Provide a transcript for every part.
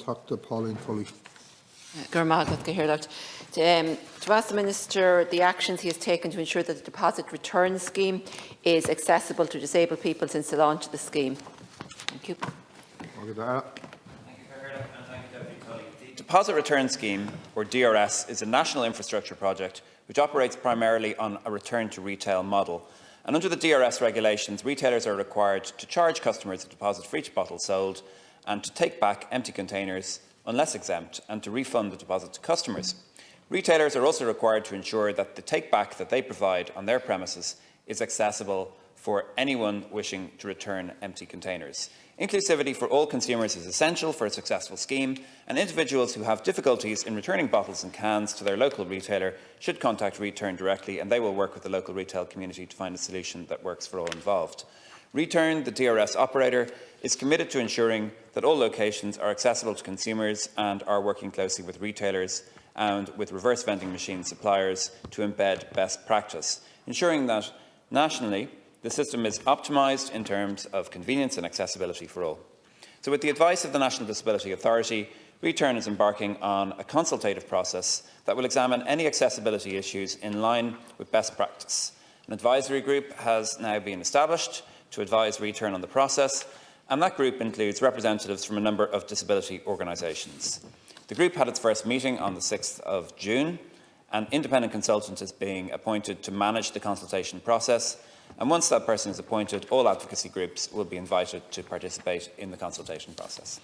Dr. Pauline Foley. To ask the Minister the actions he has taken to ensure that the deposit return scheme is accessible to disabled people since the launch of the scheme. Thank you. The Deposit Return Scheme, or DRS, is a national infrastructure project which operates primarily on a return to retail model. And under the DRS regulations, retailers are required to charge customers a deposit for each bottle sold and to take back empty containers unless exempt and to refund the deposit to customers. Retailers are also required to ensure that the take-back that they provide on their premises is accessible for anyone wishing to return empty containers. Inclusivity for all consumers is essential for a successful scheme, and individuals who have difficulties in returning bottles and cans to their local retailer should contact Return directly, and they will work with the local retail community to find a solution that works for all involved. Return, the DRS operator, is committed to ensuring that all locations are accessible to consumers and are working closely with retailers and with reverse vending machine suppliers to embed best practice, ensuring that nationally the system is optimised in terms of convenience and accessibility for all. So with the advice of the National Disability Authority, Return is embarking on a consultative process that will examine any accessibility issues in line with best practice. An advisory group has now been established to advise Return on the process, and that group includes representatives from a number of disability organisations. The group had its first meeting on the 6th of June. An independent consultant is being appointed to manage the consultation process, and once that person is appointed, all advocacy groups will be invited to participate in the consultation process.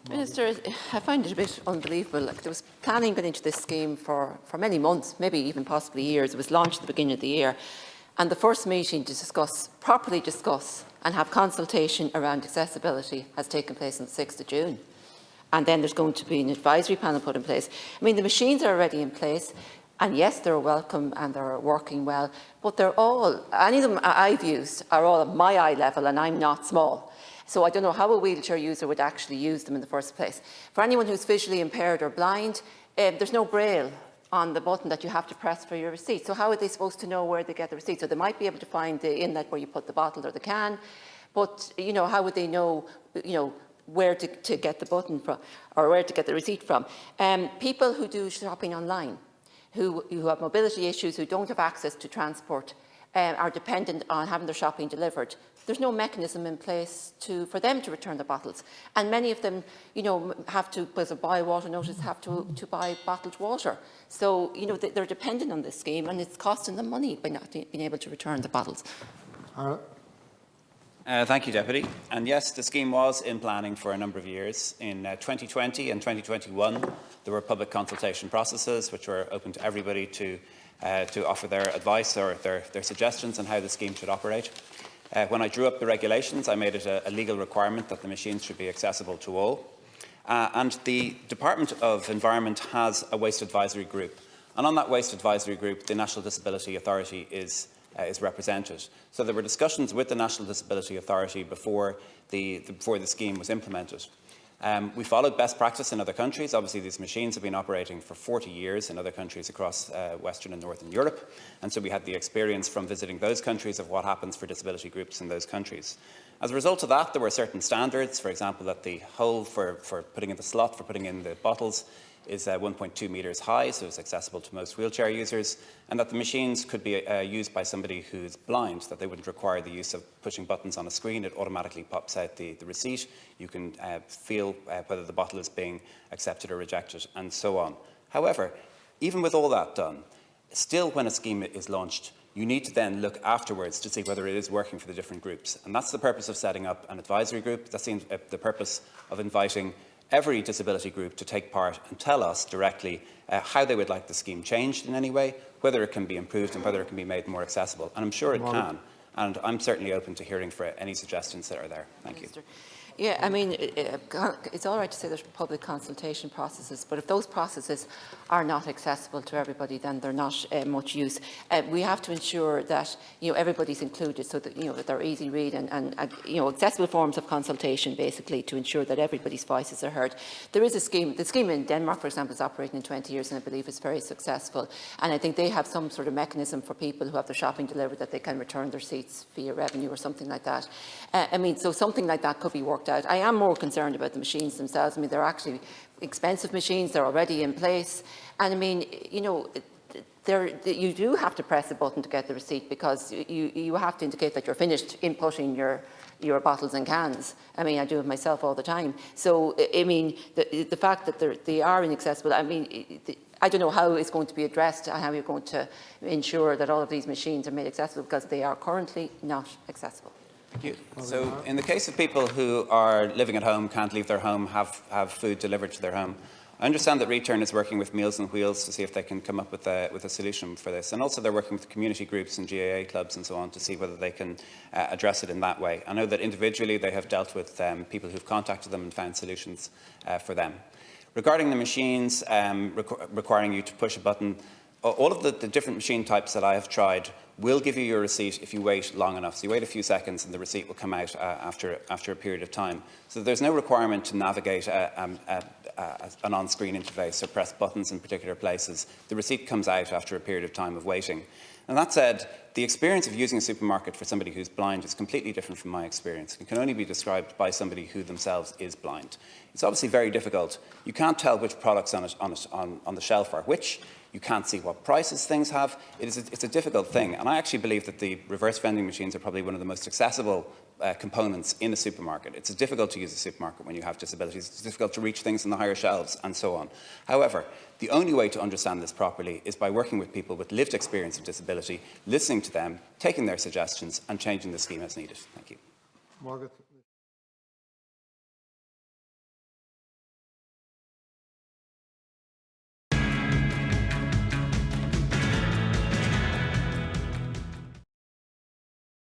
Minister, I find it a bit unbelievable. There was planning going into this scheme for many months, maybe even possibly years. It was launched at the beginning of the year, and the first meeting to properly discuss and have consultation around accessibility has taken place on the 6th of June. And then there's going to be an advisory panel put in place. I mean, the machines are already in place. And yes, they're welcome and they're working well, but they're all, any of them I've used are all at my eye level, and I'm not small. So I don't know how a wheelchair user would actually use them in the first place. For anyone who's visually impaired or blind, there's no braille on the button that you have to press for your receipt. So how are they supposed to know where they get the receipt? So they might be able to find the inlet where you put the bottle or the can, but how would they know, where to get the button from or where to get the receipt from? People who do shopping online, who have mobility issues, who don't have access to transport, are dependent on having their shopping delivered. There's no mechanism in place for them to return the bottles. And many of them, have to, because of buy water notice, have to buy bottled water. So, they're dependent on this scheme, and it's costing them money by not being able to return the bottles. Thank you, Deputy. And yes, the scheme was in planning for a number of years. In 2020 and 2021, there were public consultation processes which were open to everybody to offer their advice or their suggestions on how the scheme should operate. When I drew up the regulations, I made it a legal requirement that the machines should be accessible to all. And the Department of Environment has a waste advisory group. And on that waste advisory group, the National Disability Authority is represented. So there were discussions with the National Disability Authority before the scheme was implemented. We followed best practice in other countries. Obviously, these machines have been operating for 40 years in other countries across Western and Northern Europe, and so we had the experience from visiting those countries of what happens for disability groups in those countries. As a result of that, there were certain standards, for example, that the hole for putting in the slot for putting in the bottles is 1.2 metres high, so it's accessible to most wheelchair users, and that the machines could be used by somebody who's blind, that they wouldn't require the use of pushing buttons on a screen. It automatically pops out the receipt. You can feel whether the bottle is being accepted or rejected, and so on. However, even with all that done, still when a scheme is launched, you need to then look afterwards to see whether it is working for the different groups. And that's the purpose of setting up an advisory group. That's the purpose of inviting every disability group to take part and tell us directly how they would like the scheme changed in any way, whether it can be improved and whether it can be made more accessible. And I'm sure it can. And I'm certainly open to hearing for any suggestions that are there. Thank you. Yeah, I mean, it's all right to say there's public consultation processes, but if those processes are not accessible to everybody, then they're not much use. We have to ensure that everybody's included, so that that they're easy read and accessible forms of consultation, basically, to ensure that everybody's voices are heard. There is a scheme. The scheme in Denmark, for example, is operating in 20 years, and I believe it's very successful. And I think they have some sort of mechanism for people who have their shopping delivered that they can return their seats via revenue or something like that. I mean, so something like that could be worked out. I am more concerned about the machines themselves. I mean, they're actually expensive machines. They're already in place. And I mean, you know, you do have to press a button to get the receipt, because you have to indicate that you're finished inputting your bottles and cans. I mean, I do it myself all the time. So, I mean, the fact that they are inaccessible, I mean, I don't know how it's going to be addressed and how you're going to ensure that all of these machines are made accessible, because they are currently not accessible. Thank you. So in the case of people who are living at home, can't leave their home, have food delivered to their home, I understand that Return is working with Meals on Wheels to see if they can come up with a solution for this. And also they're working with community groups and GAA clubs and so on to see whether they can address it in that way. I know that individually they have dealt with people who've contacted them and found solutions for them. Regarding the machines requiring you to push a button, all of the different machine types that I have tried will give you your receipt if you wait long enough. So you wait a few seconds and the receipt will come out after a period of time. So there's no requirement to navigate an on-screen interface or press buttons in particular places. The receipt comes out after a period of time of waiting. And that said, the experience of using a supermarket for somebody who's blind is completely different from my experience. It can only be described by somebody who themselves is blind. It's obviously very difficult. You can't tell which products on the shelf are which. You can't see what prices things have. It's a difficult thing. And I actually believe that the reverse vending machines are probably one of the most accessible components in a supermarket. It's difficult to use a supermarket when you have disabilities. It's difficult to reach things in the higher shelves and so on. However, the only way to understand this properly is by working with people with lived experience of disability, listening to them, taking their suggestions and changing the scheme as needed. Thank you. Margaret.